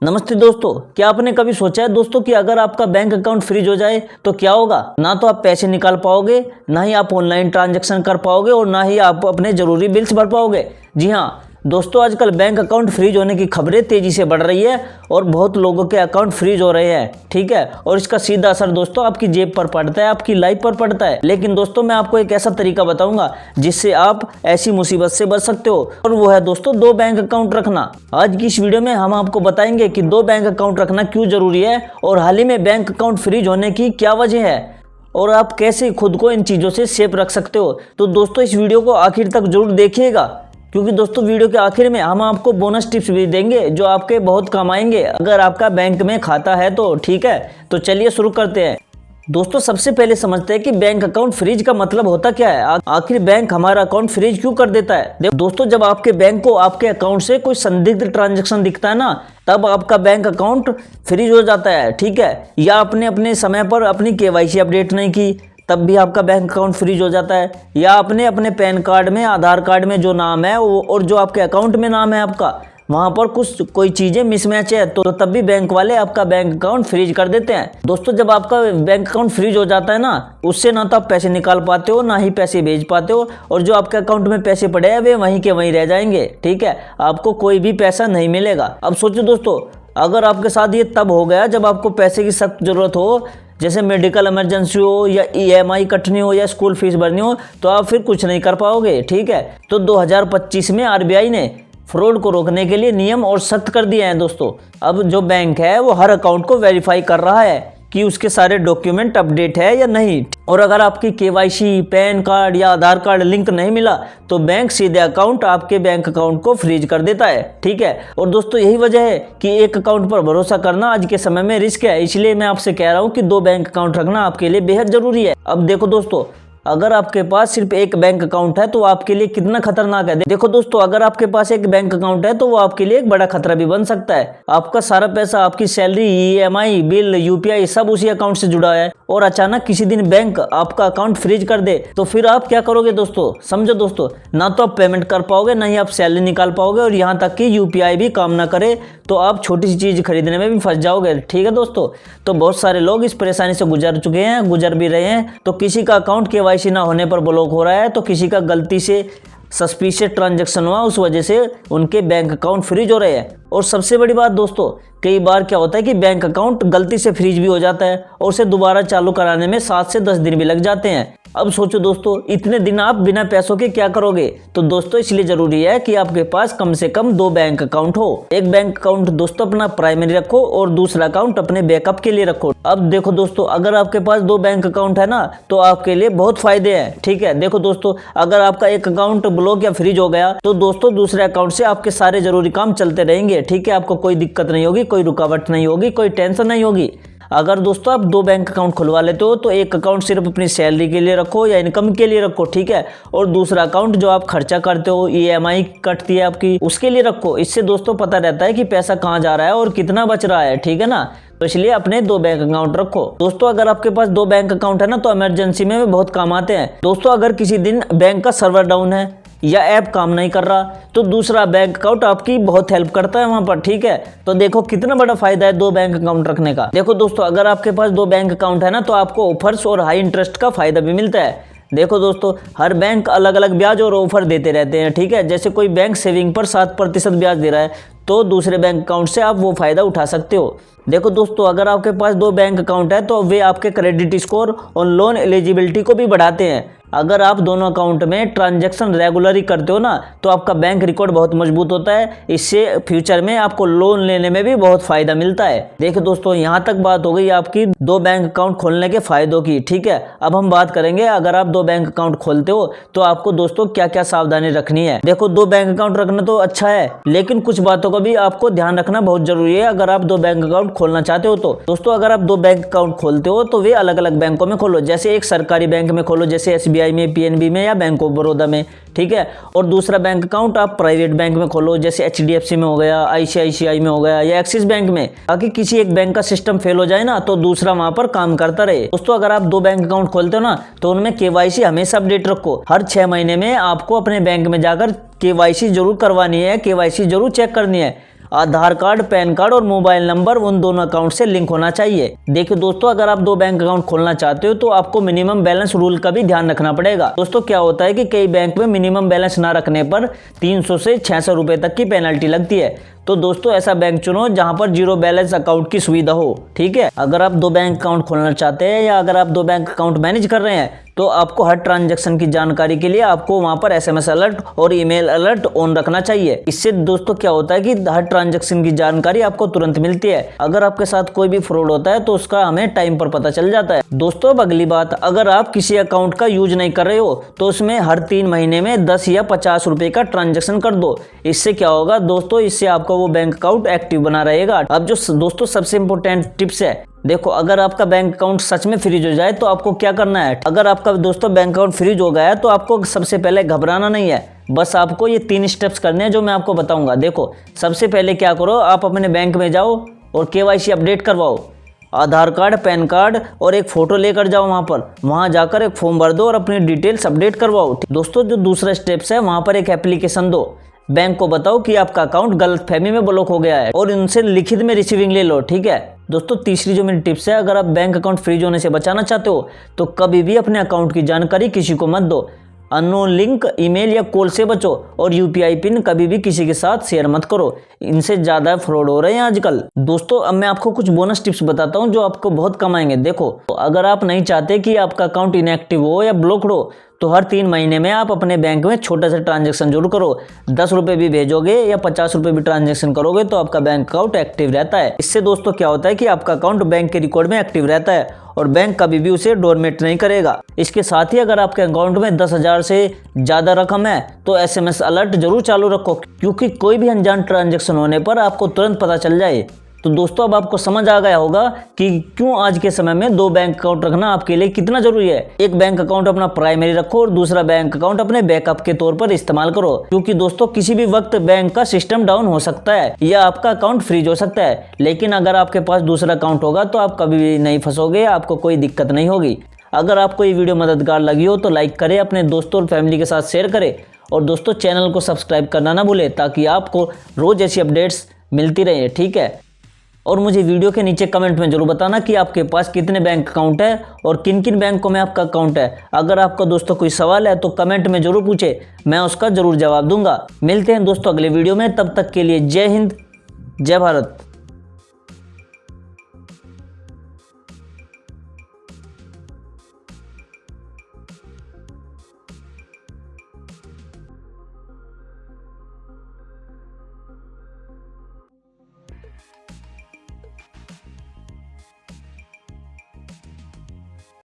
नमस्ते दोस्तों, क्या आपने कभी सोचा है दोस्तों कि अगर आपका बैंक अकाउंट फ्रीज हो जाए तो क्या होगा। ना तो आप पैसे निकाल पाओगे, ना ही आप ऑनलाइन ट्रांजैक्शन कर पाओगे और ना ही आप अपने जरूरी बिल्स भर पाओगे। जी हाँ दोस्तों, आजकल बैंक अकाउंट फ्रीज होने की खबरें तेजी से बढ़ रही है और बहुत लोगों के अकाउंट फ्रीज हो रहे हैं। ठीक है, और इसका सीधा असर दोस्तों आपकी जेब पर पड़ता है, आपकी लाइफ पर पड़ता है। लेकिन दोस्तों मैं आपको एक ऐसा तरीका बताऊंगा जिससे आप ऐसी मुसीबत से बच सकते हो, और वो है दोस्तों 2 बैंक अकाउंट रखना। आज की इस वीडियो में हम आपको बताएंगे कि 2 बैंक अकाउंट रखना क्यों जरूरी है और हाल ही में बैंक अकाउंट फ्रीज होने की क्या वजह है और आप कैसे खुद को इन चीज़ों से सेफ रख सकते हो। तो दोस्तों इस वीडियो को आखिर तक जरूर देखिएगा, क्योंकि दोस्तों वीडियो के आखिर में हम आपको बोनस टिप्स भी देंगे जो आपके बहुत काम आएंगे अगर आपका बैंक में खाता है तो। ठीक है, तो चलिए शुरू करते हैं। दोस्तों सबसे पहले समझते हैं कि बैंक अकाउंट फ्रीज का मतलब होता क्या है। आखिर बैंक हमारा अकाउंट फ्रीज क्यों कर देता है। दोस्तों जब आपके बैंक को आपके अकाउंट से कोई संदिग्ध ट्रांजैक्शन दिखता है ना, तब आपका बैंक अकाउंट फ्रीज हो जाता है। ठीक है, या आपने अपने समय पर अपनी केवाईसी अपडेट नहीं की तब भी आपका बैंक अकाउंट फ्रीज हो जाता है, या आपने अपने पैन कार्ड में आधार कार्ड में जो नाम है और जो आपके अकाउंट में नाम है आपका, वहाँ पर कोई चीज़ें मिसमैच है तो तब भी बैंक वाले आपका बैंक अकाउंट फ्रीज कर देते हैं। दोस्तों जब आपका बैंक अकाउंट फ्रीज हो जाता है ना, उससे ना तो आप पैसे निकाल पाते हो, ना ही पैसे भेज पाते हो, और जो आपके अकाउंट में पैसे पड़े हैं वे वहीं के वहीं रह जाएंगे। ठीक है, आपको कोई भी पैसा नहीं मिलेगा। अब सोचो दोस्तों, अगर आपके साथ ये तब हो गया जब आपको पैसे की सख्त ज़रूरत हो, जैसे मेडिकल इमरजेंसी हो या EMI कटनी हो या स्कूल फीस भरनी हो, तो आप फिर कुछ नहीं कर पाओगे। ठीक है, तो 2025 में RBI ने फ्रॉड को रोकने के लिए नियम और सख्त कर दिए हैं दोस्तों। अब जो बैंक है वो हर अकाउंट को वेरीफाई कर रहा है कि उसके सारे डॉक्यूमेंट अपडेट है या नहीं, और अगर आपकी केवाईसी, पैन कार्ड या आधार कार्ड लिंक नहीं मिला तो बैंक सीधे आपके बैंक अकाउंट को फ्रीज कर देता है। ठीक है, और दोस्तों यही वजह है कि एक अकाउंट पर भरोसा करना आज के समय में रिस्क है। इसलिए मैं आपसे कह रहा हूँ कि 2 बैंक अकाउंट रखना आपके लिए बेहद जरूरी है। अब देखो दोस्तों, अगर आपके पास सिर्फ एक बैंक अकाउंट है तो आपके लिए कितना खतरनाक है। देखो दोस्तों, अगर आपके पास एक बैंक अकाउंट है तो वो आपके लिए एक बड़ा खतरा भी बन सकता है। आपका सारा पैसा, आपकी सैलरी, EMI, बिल, UPI सब उसी अकाउंट से जुड़ा है, और अचानक किसी दिन बैंक आपका अकाउंट फ्रीज कर दे तो फिर आप क्या करोगे दोस्तों। समझो दोस्तों, ना तो आप पेमेंट कर पाओगे, ना ही आप सैलरी निकाल पाओगे, और यहाँ तक कि UPI भी काम ना करे तो आप छोटी सी चीज़ खरीदने में भी फंस जाओगे। ठीक है दोस्तों, तो बहुत सारे लोग इस परेशानी से गुजर भी रहे हैं। तो किसी का अकाउंट KYC ना होने पर ब्लॉक हो रहा है, तो किसी का गलती से सस्पिशियस ट्रांजैक्शन हुआ, उस वजह से उनके बैंक अकाउंट फ्रीज हो रहे हैं। और सबसे बड़ी बात दोस्तों, कई बार क्या होता है कि बैंक अकाउंट गलती से फ्रीज भी हो जाता है और उसे दोबारा चालू कराने में 7 से 10 दिन भी लग जाते हैं। अब सोचो दोस्तों, इतने दिन आप बिना पैसों के क्या करोगे। तो दोस्तों इसलिए जरूरी है कि आपके पास कम से कम 2 बैंक अकाउंट हो। एक बैंक अकाउंट दोस्तों अपना प्राइमरी रखो और दूसरा अकाउंट अपने बैकअप के लिए रखो। अब देखो दोस्तों, अगर आपके पास 2 बैंक अकाउंट है ना, तो आपके लिए बहुत फायदे हैं। ठीक है, देखो दोस्तों, अगर आपका एक अकाउंट ब्लॉक या फ्रीज हो गया तो दोस्तों दूसरे अकाउंट से आपके सारे जरूरी काम चलते रहेंगे। ठीक है, आपको कोई दिक्कत नहीं होगी, कोई रुकावट नहीं होगी, कोई टेंशन नहीं होगी। अगर दोस्तों आप 2 बैंक अकाउंट खुलवा लेते हो तो एक अकाउंट सिर्फ अपनी सैलरी के लिए रखो या इनकम के लिए रखो। ठीक है, और दूसरा अकाउंट जो आप खर्चा करते हो, EMI कटती है आपकी, उसके लिए रखो। इससे दोस्तों पता रहता है कि पैसा कहाँ जा रहा है और कितना बच रहा है। ठीक है ना, तो इसलिए अपने 2 बैंक अकाउंट रखो। दोस्तों अगर आपके पास 2 बैंक अकाउंट है ना, तो इमरजेंसी में बहुत काम आते हैं। दोस्तों अगर किसी दिन बैंक का सर्वर डाउन है या ऐप काम नहीं कर रहा तो दूसरा बैंक अकाउंट आपकी बहुत हेल्प करता है वहां पर। ठीक है, तो देखो कितना बड़ा फायदा है 2 बैंक अकाउंट रखने का। देखो दोस्तों, अगर आपके पास 2 बैंक अकाउंट है ना, तो आपको ऑफर्स और हाई इंटरेस्ट का फायदा भी मिलता है। देखो दोस्तों, हर बैंक अलग अलग ब्याज और ऑफर देते रहते हैं। ठीक है, जैसे कोई बैंक सेविंग पर 7% ब्याज दे रहा है तो दूसरे बैंक अकाउंट से आप वो फायदा उठा सकते हो। देखो दोस्तों, अगर आपके पास 2 बैंक अकाउंट है तो वे आपके क्रेडिट स्कोर और लोन एलिजिबिलिटी को भी बढ़ाते हैं। अगर आप दोनों अकाउंट में ट्रांजैक्शन रेगुलरली करते हो ना, तो आपका बैंक रिकॉर्ड बहुत मजबूत होता है। इससे फ्यूचर में आपको लोन लेने में भी बहुत फायदा मिलता है। देखो दोस्तों, यहाँ तक बात हो गई आपकी 2 बैंक अकाउंट खोलने के फायदों की। ठीक है, अब हम बात करेंगे अगर आप 2 बैंक अकाउंट खोलते हो तो आपको दोस्तों क्या क्या सावधानी रखनी है। देखो 2 बैंक अकाउंट रखना तो अच्छा है, लेकिन कुछ बातों का भी आपको ध्यान रखना बहुत जरूरी है अगर आप 2 बैंक अकाउंट खोलना चाहते हो तो। दोस्तों अगर आप 2 बैंक अकाउंट खोलते हो तो वे अलग अलग बैंकों में खोलो। जैसे एक सरकारी बैंक में खोलो, जैसे SBI में, PNB में या बैंक ऑफ बड़ौदा में। ठीक है, और दूसरा बैंक अकाउंट आप प्राइवेट बैंक में खोलो, जैसे HDFC में हो गया, ICICI में हो गया या एक्सिस बैंक में, ताकि किसी एक बैंक का सिस्टम फेल हो जाए ना तो दूसरा वहां पर काम करता रहे। दोस्तों अगर आप 2 बैंक अकाउंट खोलते हो ना, तो उनमें KYC हमेशा अपडेट रखो। हर 6 महीने में आपको अपने बैंक में जाकर KYC जरूर करवानी है, KYC जरूर चेक करनी है। आधार कार्ड, पैन कार्ड और मोबाइल नंबर उन दोनों अकाउंट से लिंक होना चाहिए। देखिए दोस्तों, अगर आप 2 बैंक अकाउंट खोलना चाहते हो तो आपको मिनिमम बैलेंस रूल का भी ध्यान रखना पड़ेगा। दोस्तों क्या होता है कि कई बैंक में मिनिमम बैलेंस ना रखने पर 300 से 600 रुपए तक की पेनल्टी लगती है। तो दोस्तों ऐसा बैंक चुनो जहां पर जीरो बैलेंस अकाउंट की सुविधा हो। ठीक है, अगर आप 2 बैंक अकाउंट खोलना चाहते हैं या अगर आप 2 बैंक अकाउंट मैनेज कर रहे हैं तो आपको हर ट्रांजैक्शन की जानकारी के लिए आपको वहां पर SMS अलर्ट और ईमेल अलर्ट ऑन रखना चाहिए। इससे दोस्तों क्या होता है कि हर ट्रांजैक्शन की जानकारी आपको तुरंत मिलती है। अगर आपके साथ कोई भी फ्रॉड होता है तो उसका हमें टाइम पर पता चल जाता है। दोस्तों अब अगली बात, अगर आप किसी अकाउंट का यूज नहीं कर रहे हो तो उसमें हर 3 महीने में 10 या 50 रुपए का ट्रांजेक्शन कर दो। इससे क्या होगा दोस्तों, इससे आपका वो बैंक अकाउंट एक्टिव बना रहेगा। अब जो दोस्तों सबसे इंपॉर्टेंट टिप्स है, देखो अगर आपका बैंक अकाउंट सच में फ्रीज हो जाए तो आपको क्या करना है। अगर आपका दोस्तों बैंक अकाउंट फ्रीज हो गया है तो आपको सबसे पहले घबराना नहीं है, बस आपको ये 3 स्टेप्स करने हैं जो मैं आपको बताऊंगा। देखो सबसे पहले क्या करो, आप अपने बैंक में जाओ और KYC अपडेट करवाओ। आधार कार्ड, पैन कार्ड और एक फोटो लेकर जाओ वहां जाकर एक फॉर्म भर दो और अपनी डिटेल्स अपडेट करवाओ। दोस्तों जो दूसरा स्टेप्स है, वहां पर एक एप्लीकेशन दो, बैंक को बताओ कि आपका अकाउंट गलतफहमी में ब्लॉक हो गया है और इनसे लिखित में रिसीविंग ले लो। ठीक है दोस्तों, तीसरी जो मेरी टिप्स है, अगर आप बैंक अकाउंट फ्रीज होने से बचाना चाहते हो तो कभी भी अपने अकाउंट की जानकारी किसी को मत दो। अननोन लिंक, ईमेल या कॉल से बचो और UPI पिन कभी भी किसी के साथ शेयर मत करो, इनसे ज्यादा फ्रॉड हो रहे हैं आजकल। दोस्तों अब मैं आपको कुछ बोनस टिप्स बताता हूं जो आपको बहुत कम आएंगे। देखो अगर आप नहीं चाहते कि आपका अकाउंट इनएक्टिव हो या ब्लॉक्ड हो तो हर 3 महीने में आप अपने बैंक में छोटा सा ट्रांजैक्शन जरूर करो। 10 रुपए भी भेजोगे या 50 रुपए भी ट्रांजैक्शन करोगे तो आपका बैंक अकाउंट एक्टिव रहता है। इससे दोस्तों क्या होता है कि आपका अकाउंट बैंक के रिकॉर्ड में एक्टिव रहता है और बैंक कभी भी उसे डोरमेट नहीं करेगा। इसके साथ ही अगर आपके अकाउंट में 10,000 से ज्यादा रकम है तो SMS अलर्ट जरूर चालू रखो, क्योंकि कोई भी अनजान ट्रांजैक्शन होने पर आपको तुरंत पता चल जाए। तो दोस्तों अब आपको समझ आ गया होगा कि क्यों आज के समय में 2 बैंक अकाउंट रखना आपके लिए कितना जरूरी है। एक बैंक अकाउंट अपना प्राइमरी रखो और दूसरा बैंक अकाउंट अपने बैकअप के तौर पर इस्तेमाल करो, क्योंकि दोस्तों किसी भी वक्त बैंक का सिस्टम डाउन हो सकता है या आपका अकाउंट फ्रीज हो सकता है। लेकिन अगर आपके पास दूसरा अकाउंट होगा तो आप कभी भी नहीं फंसोगे, आपको कोई दिक्कत नहीं होगी। अगर आपको ये वीडियो मददगार लगी हो तो लाइक करें, अपने दोस्तों और फैमिली के साथ शेयर करें और दोस्तों चैनल को सब्सक्राइब करना ना भूलें ताकि आपको रोज ऐसी अपडेट्स मिलती रहे। ठीक है, और मुझे वीडियो के नीचे कमेंट में जरूर बताना कि आपके पास कितने बैंक अकाउंट है और किन किन बैंकों में आपका अकाउंट है। अगर आपका दोस्तों कोई सवाल है तो कमेंट में जरूर पूछे, मैं उसका जरूर जवाब दूंगा। मिलते हैं दोस्तों अगले वीडियो में, तब तक के लिए जय हिंद, जय भारत।